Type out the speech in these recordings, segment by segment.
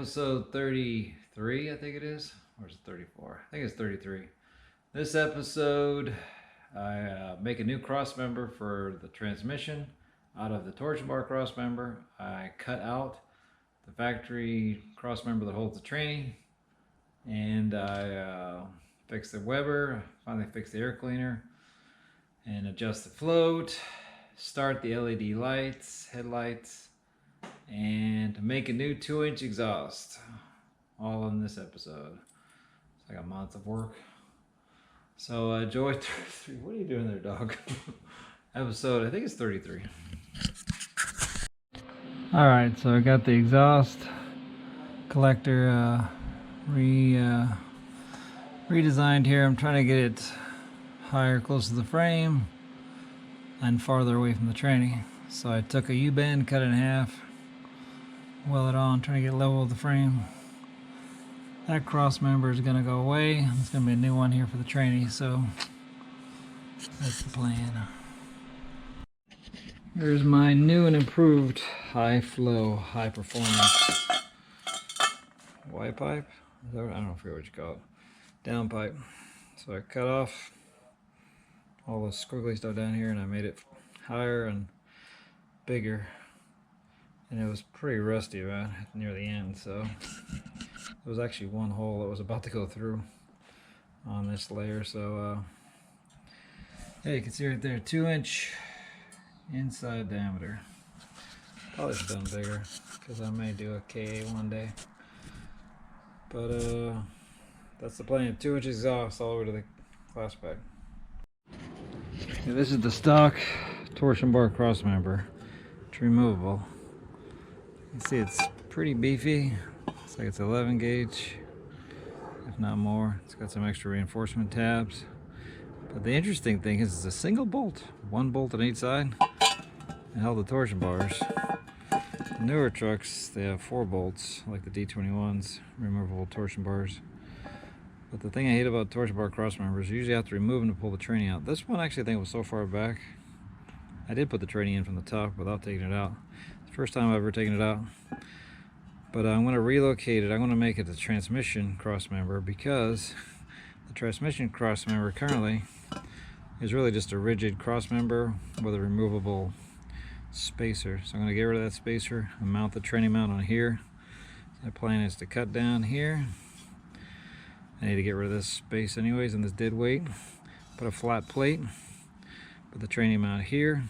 episode 33, I think it is. Or is it 34? I think it's 33. This episode, I make a new cross member for the transmission out of the torsion bar cross member. I cut out the factory cross member that holds the tranny, and I fix the Weber, finally fix the air cleaner, and adjust the float, start the LED lights, headlights, and make a new 2-inch exhaust. All in this episode. It's like a month of work. So Joy 33, what are you doing there, dog? Episode, I think it's 33. Alright, so I got the exhaust collector redesigned here. I'm trying to get it higher, close to the frame, and farther away from the tranny. So I took a U-bend, cut it in half, weld it on, trying to get level with the frame. That cross member is going to go away. There's going to be a new one here for the tranny, so that's the plan. Here's my new and improved high flow, high performance Y pipe. I don't forget what you call it. Down pipe. So I cut off all the squiggly stuff down here and I made it higher and bigger. And it was pretty rusty about near the end, so there was actually one hole that was about to go through on this layer. So yeah, you can see right there, 2-inch inside diameter. Probably should have done bigger because I may do a KA one day. But that's the plan. 2-inch exhaust all over to the class pack. Yeah, this is the stock torsion bar cross member. It's removable. You can see it's pretty beefy. It's like it's 11 gauge, if not more. It's got some extra reinforcement tabs. But the interesting thing is it's a single bolt. One bolt on each side and held the torsion bars. The newer trucks, they have 4 bolts, like the D21s, removable torsion bars. But the thing I hate about torsion bar cross members, you usually have to remove them to pull the tranny out. This one actually I think was so far back. I did put the tranny in from the top without taking it out. It's the first time I've ever taken it out. But I'm going to relocate it. I'm going to make it a transmission cross member because the transmission cross member currently is really just a rigid cross member with a removable spacer. So I'm going to get rid of that spacer and mount the tranny mount on here. My plan is to cut down here. I need to get rid of this space anyways and this dead weight. Put a flat plate, put the tranny mount here,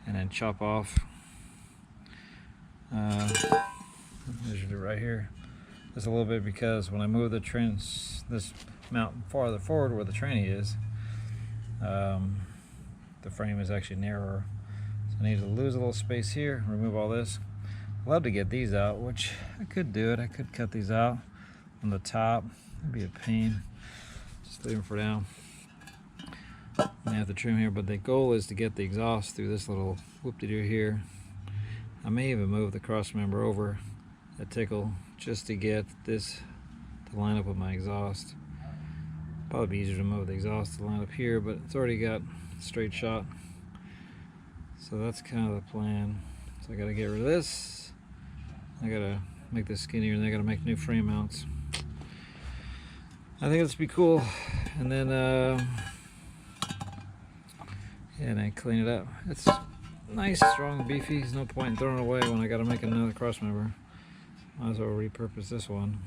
and then chop off measured it right here just a little bit, because when I move this mount farther forward where the tranny is, the frame is actually narrower. So I need to lose a little space here, remove all this. I'd love to get these out, which I could do it. I could cut these out on the top. It'd be a pain. Just leave them for now. I have to trim here, but the goal is to get the exhaust through this little whoop-de-doo here. I may even move the cross member over a tickle just to get this to line up with my exhaust. Probably be easier to move the exhaust to line up here, but it's already got a straight shot. So that's kind of the plan. So I gotta get rid of this. I gotta make this skinnier, and I gotta make new frame mounts. I think this would be cool. And then yeah, and I clean it up. It's nice, strong, beefy. There's no point in throwing it away when I gotta make another cross member. Might as well repurpose this one.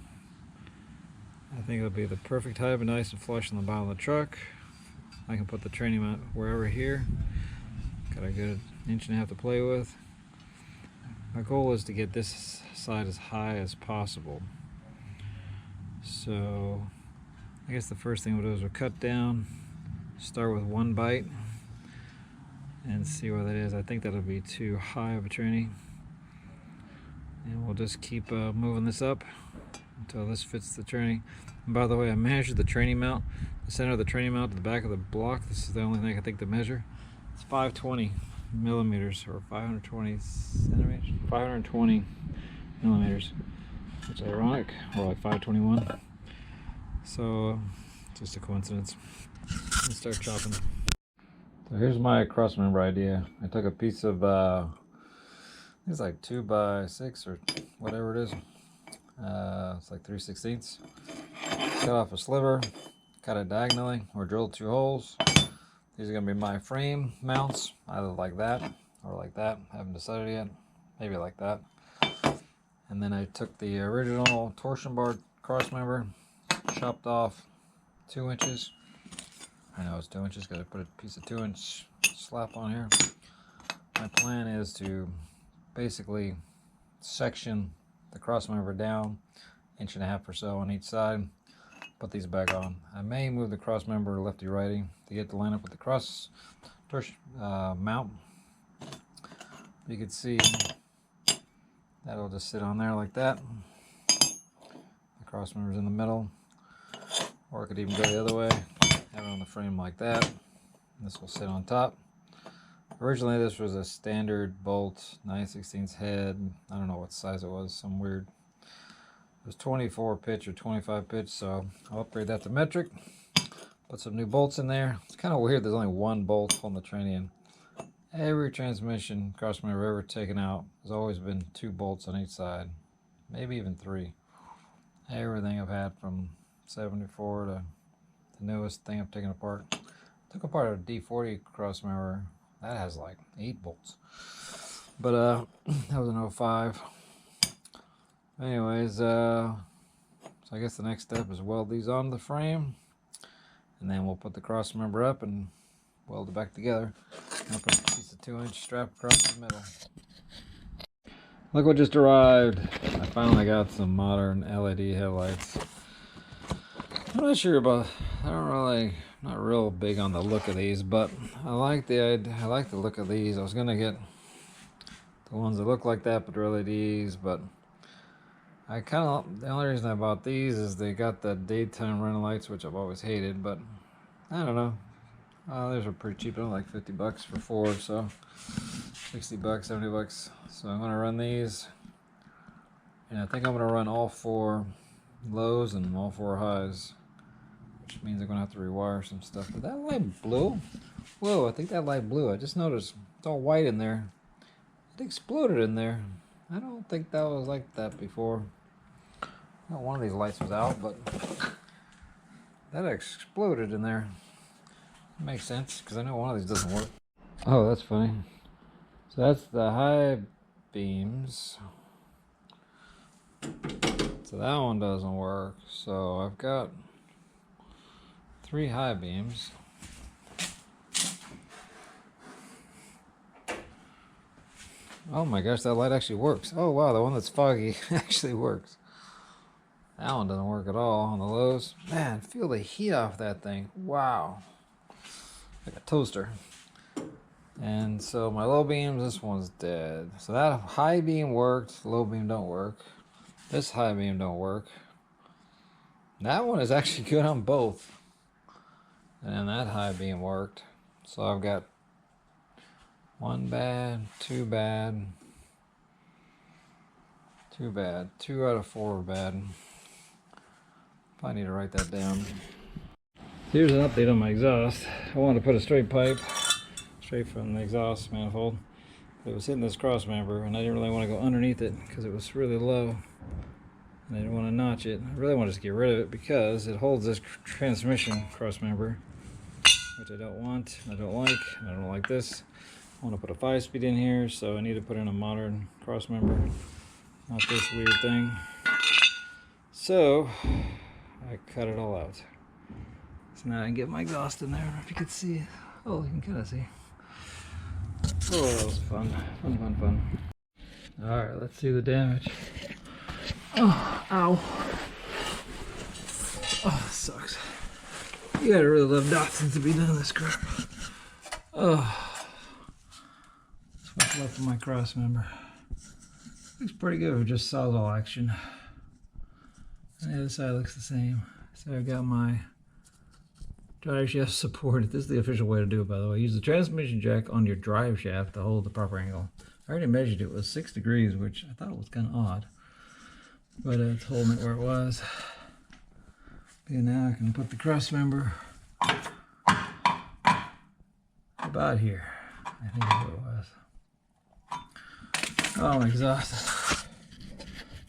I think it'll be the perfect height, but nice and flush on the bottom of the truck. I can put the tranny mount wherever here. Got a good 1.5 inches to play with. My goal is to get this side as high as possible. So I guess the first thing we'll do is we'll cut down, start with 1 bite, and see what that is. I think that'll be too high of a tranny. And we'll just keep moving this up until this fits the tranny. And by the way, I measured the tranny mount, the center of the tranny mount to the back of the block. This is the only thing I think to measure. It's 520 millimeters, or 520 centimeters, 520 millimeters, which is ironic, or like 521. So just a coincidence. Let's start chopping. So here's my cross member idea. I took a piece of it's like 2x6 or whatever it is, It's like 3/16. Cut off a sliver, cut it diagonally, or drill 2 holes. These are going to be my frame mounts, either like that or like that. Haven't decided yet. Maybe like that. And then I took the original torsion bar cross member, chopped off 2 inches. I know it's 2 inches because I put a piece of 2-inch slap on here. My plan is to basically section the cross member down 1.5 inches or so on each side. Put these back on. I may move the cross member lefty righty to get to line up with the cross mount. You can see that'll just sit on there like that. The cross member's in the middle, or I could even go the other way, have it on the frame like that. This will sit on top. Originally this was a standard bolt 9/16 head. I don't know what size it was, some weird. It was 24 pitch or 25 pitch, so I'll upgrade that to metric. Put some new bolts in there. It's kind of weird there's only 1 bolt holding the train in. Every transmission cross member I've ever taken out has always been 2 bolts on each side, maybe even 3. Everything I've had from 74 to the newest thing I've taken apart. Took apart a D40 cross member. That has like 8 bolts. But that was an 05. Anyways, so I guess the next step is weld these onto the frame, and then we'll put the cross member up and weld it back together. I'll put a piece of 2-inch strap across the middle. Look what just arrived. I finally got some modern LED headlights. I'm not sure about, not real big on the look of these, but I like the look of these. I was gonna get the ones that look like that, but they're LEDs, but the only reason I bought these is they got the daytime running lights, which I've always hated, but I don't know. These are pretty cheap. They're like $50 for 4, so $60, $70. So I'm gonna run these, and I think I'm gonna run all 4 lows and all 4 highs, which means I'm gonna have to rewire some stuff. But that light blue, whoa! I think that light blue. I just noticed it's all white in there. It exploded in there. I don't think that was like that before. Well, one of these lights was out, but that exploded in there. It makes sense, because I know one of these doesn't work. Oh, that's funny. So that's the high beams. So that one doesn't work. So I've got 3 high beams. Oh my gosh, that light actually works. Oh wow, the one that's foggy actually works. That one doesn't work at all on the lows. Man, feel the heat off that thing. Wow. Like a toaster. And so my low beams, this one's dead. So that high beam worked, low beam don't work. This high beam don't work. That one is actually good on both. And then that high beam worked. So I've got 1 bad, 2 bad, 2 bad, 2 out of 4 are bad. I need to write that down. Here's an update on my exhaust. I wanted to put a straight pipe straight from the exhaust manifold. It was hitting this cross member, and I didn't really want to go underneath it because it was really low. And I didn't want to notch it. I really wanted to get rid of it because it holds this transmission cross member, which I don't want, I don't like, and I don't like this. I want to put a 5-speed in here, so I need to put in a modern cross member, not this weird thing. So I cut it all out. So now I can get my exhaust in there. I don't know if you can see it. Oh, you can kind of see. Oh, that was fun. Fun. Alright, let's see the damage. Oh, ow. Oh, this sucks. You gotta really love Datsun to be doing this crap. Oh. That's what's left of my cross member. Looks pretty good with just sawzall action. And the other side looks the same. So I've got my drive shaft supported. This is the official way to do it, by the way. Use the transmission jack on your drive shaft to hold the proper angle. I already measured it. It was 6 degrees, which I thought was kind of odd. But it's holding it where it was. And now I can put the cross member about here. I think that's what it was. Oh, I'm exhausted.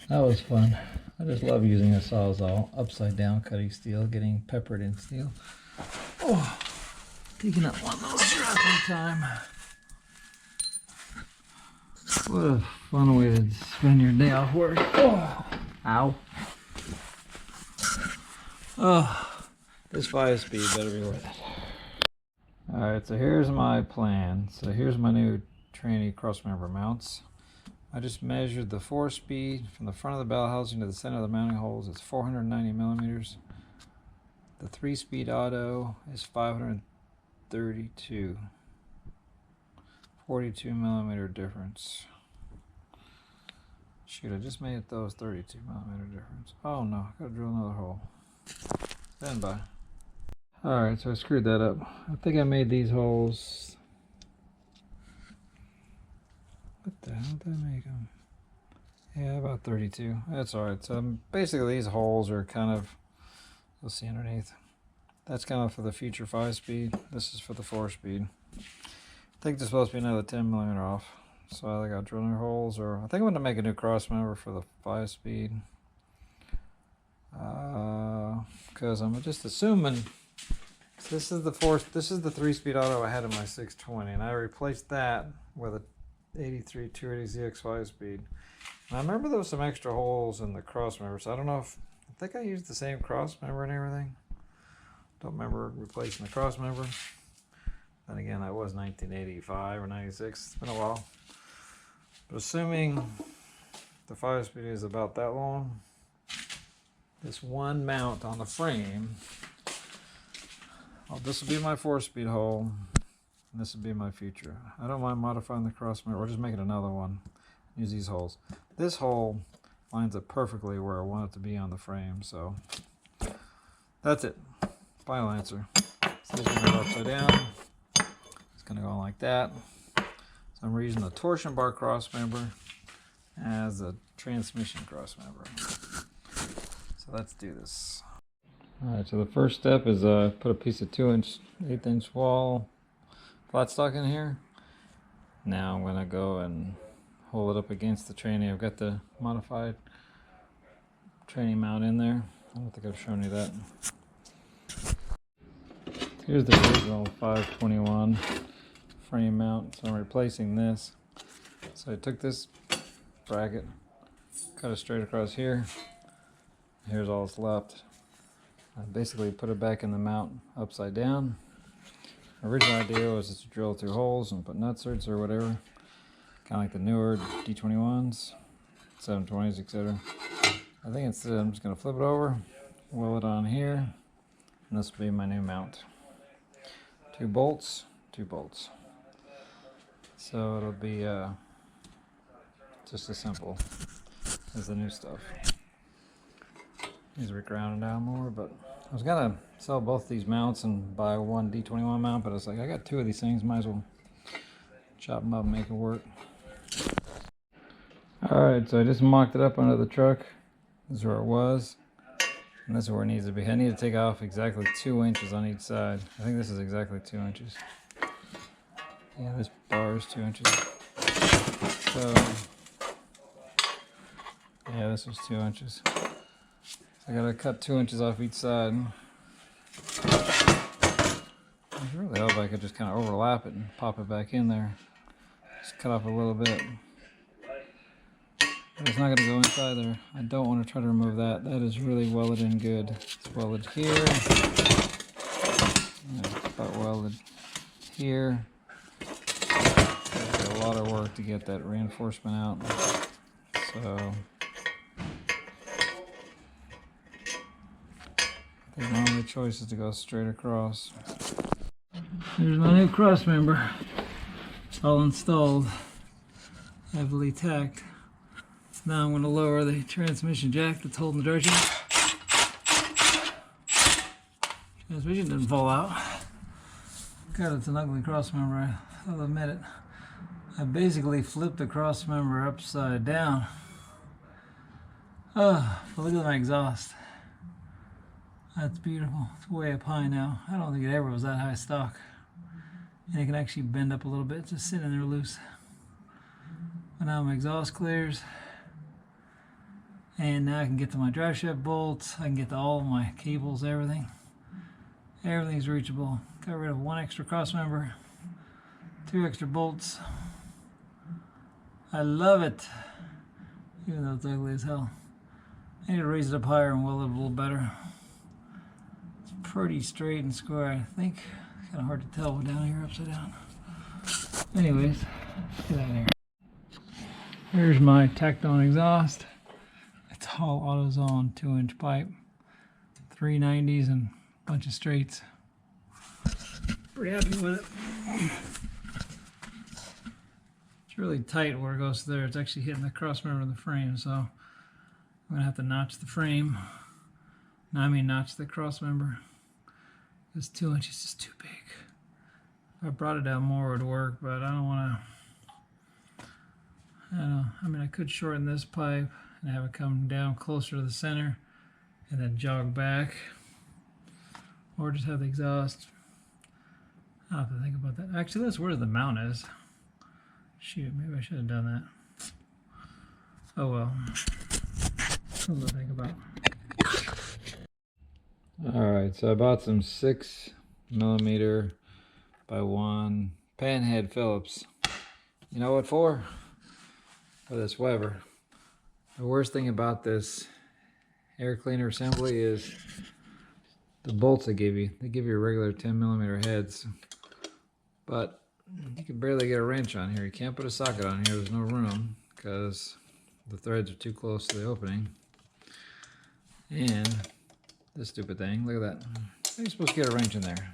That was fun. I just love using a Sawzall upside down cutting steel, getting peppered in steel. Oh, taking up one little drop at a time. What a fun way to spend your day off work. Oh, ow. Oh, this 5-speed better be worth it. Alright, so here's my plan. So here's my new tranny crossmember mounts. I just measured the 4-speed from the front of the bell housing to the center of the mounting holes. It's 490 millimeters. The 3-speed auto is 532. 42 millimeter difference. Shoot, I just made those 32 millimeter difference. Oh no, I gotta drill another hole. Stand by. Alright, so I screwed that up. I think I made these holes. What the hell did I make them? Yeah, about 32. That's alright. So basically these holes are kind of, you'll see underneath. That's kind of for the future 5-speed. This is for the 4-speed. I think there's supposed to be another 10 millimeter off. So I got drilling holes, or I think I'm going to make a new cross member for the 5-speed. Because I'm just assuming this is the 3-speed auto I had in my 620, and I replaced that with a 83 280ZX 5-speed. And I remember there was some extra holes in the cross member, so I don't know if I think I used the same cross member and everything. Don't remember replacing the cross member. Then again, that was 1985 or 96. It's been a while. But assuming the 5-speed is about that long, this one mount on the frame, this will be my 4-speed hole, and this will be my future. I don't mind modifying the cross member or just making another one. Use these holes. This hole lines up perfectly where I want it to be on the frame, so that's it. Final answer. So this is going to go upside down. It's going to go on like that. So I'm reusing the torsion bar cross member as a transmission cross member. So let's do this. Alright, so the first step is put a piece of 2-inch, 1/8-inch wall flat stock in here. Now I'm going to go and hold it up against the tranny. I've got the modified tranny mount in there. I don't think I've shown you that. Here's the original 521 frame mount, so I'm replacing this. So I took this bracket, cut it straight across here. Here's all that's left. I basically put it back in the mount upside down. My original idea was just to drill through holes and put nutserts or whatever, kind of like the newer D21s, 720s, etc. I think instead I'm just going to flip it over, weld it on here, and this will be my new mount. 2 bolts, 2 bolts. So it'll be just as simple as the new stuff. These are grounded down more, but I was gonna sell both these mounts and buy one D21 mount, but I was like, I got 2 of these things, might as well chop them up and make it work. Alright, so I just mocked it up under the truck. This is where it was, and this is where it needs to be. I need to take off exactly 2 inches on each side. I think this is exactly 2 inches. Yeah, this bar is 2 inches. So, yeah, this was 2 inches. I gotta cut 2 inches off each side. It'd really help if I could just kind of overlap it and pop it back in there. Just cut off a little bit. But it's not gonna go inside there. I don't want to try to remove that. That is really welded in good. It's welded here. It's about welded here. It's a lot of work to get that reinforcement out. So I think my only choice is to go straight across. Here's my new cross member. It's all installed, heavily tacked. Now I'm going to lower the transmission jack that's holding the direction. Transmission didn't fall out. God, it's an ugly cross member, I'll admit it. I basically flipped the cross member upside down. Oh, but look at my exhaust. That's beautiful. It's way up high now. I don't think it ever was that high stock. And it can actually bend up a little bit, just sitting there loose. But now my exhaust clears. And now I can get to my drive shaft bolts. I can get to all of my cables, everything. Everything's reachable. Got rid of one extra cross member, 2 extra bolts. I love it, even though it's ugly as hell. I need to raise it up higher and weld it a little better. It's pretty straight and square, I think. It's kind of hard to tell down here upside down. Anyways, let's get out of here. Here's my tacked on exhaust. It's all AutoZone 2-inch pipe, 390s and a bunch of straights. Pretty happy with it. It's really tight where it goes there. It's actually hitting the cross member of the frame, so I'm gonna have to notch the frame. No, I mean notch the cross member. This 2 inches is too big. If I brought it down more, it would work, but I don't want to. I mean, I could shorten this pipe and have it come down closer to the center and then jog back, or just have the exhaust. I'll have to think about that. Actually, that's where the mount is. Shoot, maybe I should have done that. Oh well. Something to think about. Alright, so I bought some 6mm by 1 panhead Phillips. You know what for? For this Weber. The worst thing about this air cleaner assembly is the bolts they give you. They give you regular 10mm heads, but you can barely get a wrench on here. You can't put a socket on here. There's no room because the threads are too close to the opening. And this stupid thing, look at that. How are you supposed to get a wrench in there?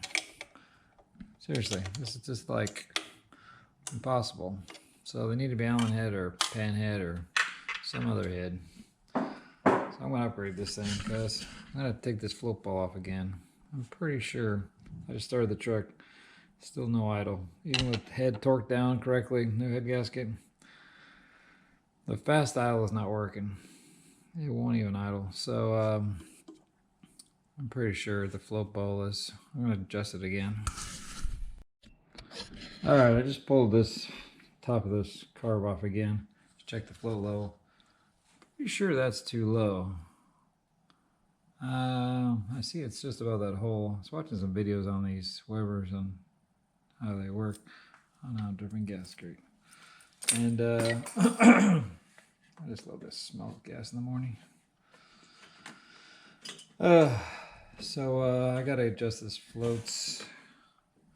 Seriously, this is just like impossible. So they need to be Allen head or pan head or some other head. So I'm going to upgrade this thing because I'm going to take this float ball off again. I'm pretty sure I just started the truck. Still no idle. Even with head torqued down correctly, new head gasket. The fast idle is not working. It won't even idle. So I'm pretty sure the float ball is. I'm going to adjust it again. Alright, I just pulled this top of this carb off again. Just check the float level. Pretty sure that's too low. I see it's just about that hole. I was watching some videos on these Webers on how they work on a different gasket. And I just love this smell of gas in the morning. So I gotta adjust this floats.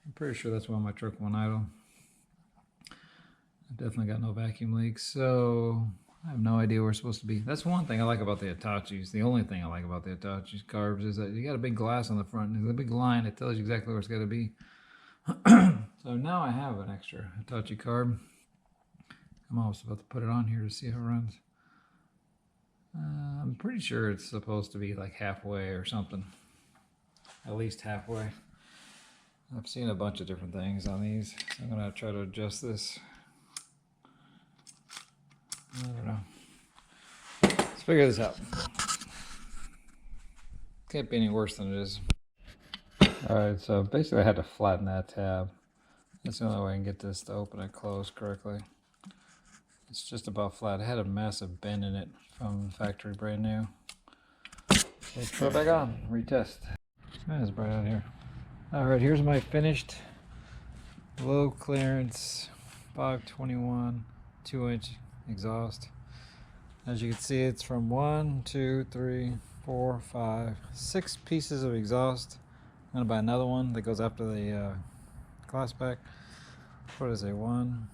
I'm pretty sure that's why my truck won't idle. I've definitely got no vacuum leaks, so I have no idea where it's supposed to be. That's one thing I like about the Hitachis. The only thing I like about the Hitachi carbs is that you got a big glass on the front. And there's a big line that tells you exactly where it's got to be. So now I have an extra Hitachi carb. I'm almost about to put it on here to see how it runs. I'm pretty sure it's supposed to be like halfway or something. At least halfway. I've seen a bunch of different things on these. So I'm going to try to adjust this. I don't know. Let's figure this out. Can't be any worse than it is. Alright, so basically I had to flatten that tab. That's the only way I can get this to open and close correctly. It's just about flat. It had a massive bend in it from the factory, brand new. Let's throw it back on, retest. Man, it's bright out here. Alright, here's my finished low clearance 521 2-inch exhaust. As you can see, it's from 1, 2, 3, 4, 5, 6 pieces of exhaust. I'm gonna buy another one that goes after the glass back. What is it? 1,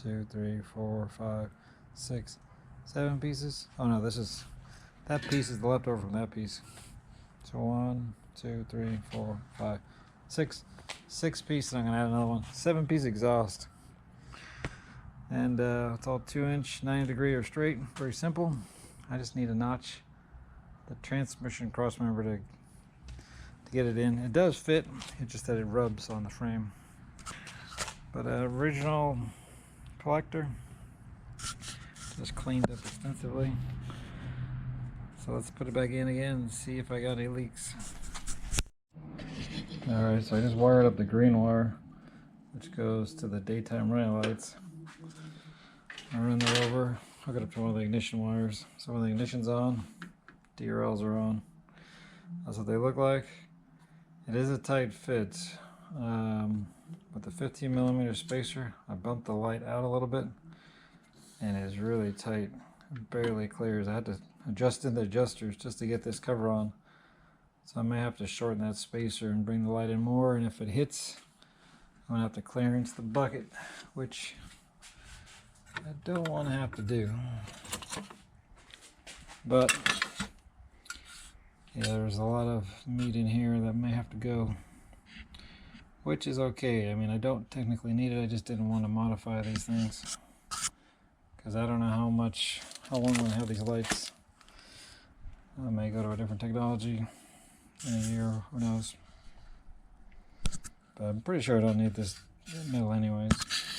2, 3, 4, 5, 6, 7 pieces. Oh no, that piece is the leftover from that piece. So 1, 2, 3, 4, 5, 6 pieces. I'm gonna add another one. 7 piece exhaust. And it's all 2-inch, 90-degree or straight. Very simple. I just need to notch the transmission cross member to get it in. It does fit, it's just that it rubs on the frame. But original collector, just cleaned up extensively. So let's put it back in again and see if I got any leaks. Alright, so I just wired up the green wire, which goes to the daytime running lights. I run that over hook it up to one of the ignition wires. So when the ignition's on, DRLs are on. That's what they look like. It is a tight fit. With the 15mm spacer, I bumped the light out a little bit, and it is really tight. It barely clears. I had to adjust in the adjusters just to get this cover on. So I may have to shorten that spacer and bring the light in more, and if it hits, I'm gonna have to clearance the bucket, which I don't want to have to do. But yeah, there's a lot of meat in here that may have to go, which is okay. I mean, I don't technically need it. I just didn't want to modify these things because I don't know how long I'm going to have these lights. I may go to a different technology in a year, who knows. But I'm pretty sure I don't need this metal anyways.